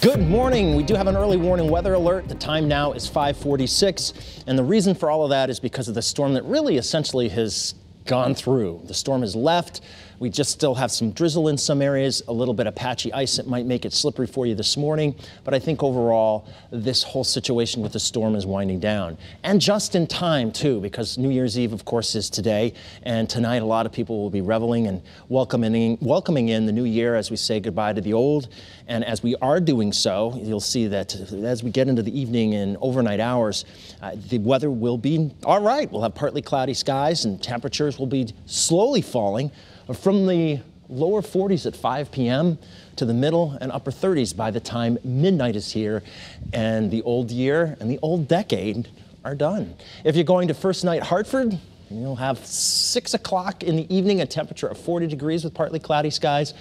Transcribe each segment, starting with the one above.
Good morning. We do have an early warning weather alert. The time now is 5:46, and the reason for all of that is because of the storm that really essentially has gone through. The storm has left. We just still have some drizzle in some areas, a little bit of patchy ice that might make it slippery for you this morning. But I think overall, this whole situation with the storm is winding down. And just in time, too, because New Year's Eve, of course, is today. And tonight, a lot of people will be reveling and welcoming in the new year as we say goodbye to the old. And as we are doing so, you'll see that as we get into the evening and overnight hours, the weather will be all right. We'll have partly cloudy skies and temperatures will be slowly falling from the lower 40s at 5 p.m. to the middle and upper 30s by the time midnight is here and the old year and the old decade are done. If you're going to first night Hartford, you'll have 6 o'clock in the evening, a temperature of 40 degrees with partly cloudy skies.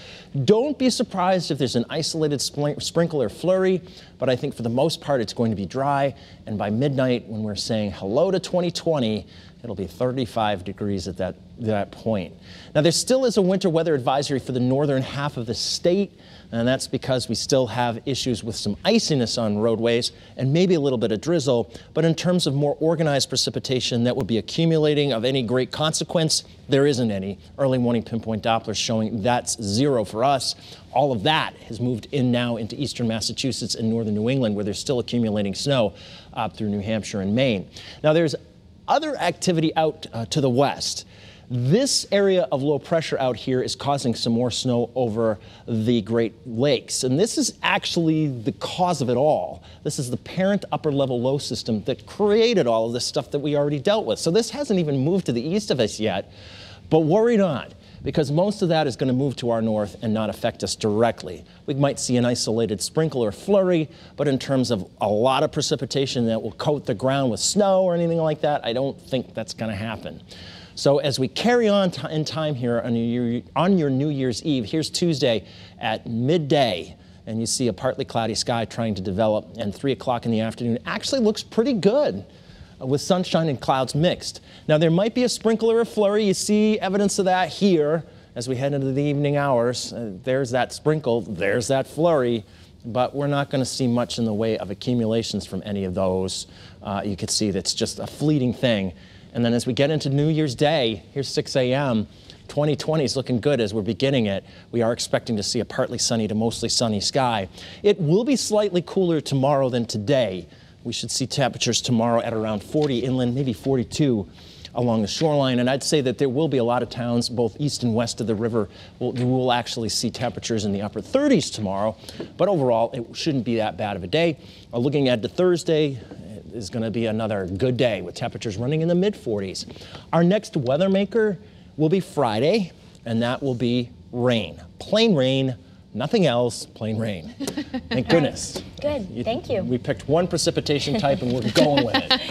Don't be surprised if there's an isolated sprinkle or flurry, but I think for the most part it's going to be dry. And by midnight, when we're saying hello to 2020, it'll be 35 degrees at that point. Now, there still is a winter weather advisory for the northern half of the state, and that's because we still have issues with some iciness on roadways and maybe a little bit of drizzle. But in terms of more organized precipitation that would be accumulating of any great consequence, there isn't any. Early morning pinpoint Dopplers showing that's 0 for us. All of that has moved in now into eastern Massachusetts and northern New England, where there's still accumulating snow up through New Hampshire and Maine. Now, there's other activity out to the west. This area of low pressure out here is causing some more snow over the Great Lakes. And this is actually the cause of it all. This is the parent upper level low system that created all of this stuff that we already dealt with. So this hasn't even moved to the east of us yet, but worry not, because most of that is going to move to our north and not affect us directly. We might see an isolated sprinkle or flurry, but in terms of a lot of precipitation that will coat the ground with snow or anything like that, I don't think that's going to happen. So as we carry on in time here on your New Year's Eve, here's Tuesday at midday, and you see a partly cloudy sky trying to develop, and 3 o'clock in the afternoon actually looks pretty good, with sunshine and clouds mixed. Now, there might be a sprinkle or a flurry. You see evidence of that here as we head into the evening hours. There's that sprinkle, there's that flurry, but we're not going to see much in the way of accumulations from any of those. You can see that's just a fleeting thing. And then as we get into New Year's Day, here's 6 a.m., 2020 is looking good as we're beginning it. We are expecting to see a partly sunny to mostly sunny sky. It will be slightly cooler tomorrow than today. We should see temperatures tomorrow at around 40 inland, maybe 42 along the shoreline. And I'd say that there will be a lot of towns, both east and west of the river, will actually see temperatures in the upper 30s tomorrow. But overall, it shouldn't be that bad of a day. Looking at the Thursday, is going to be another good day with temperatures running in the mid-40s. Our next weather maker will be Friday, and that will be rain. Plain rain. Nothing else, plain rain. Thank goodness. Good, thank you. We picked one precipitation type and we're going with it.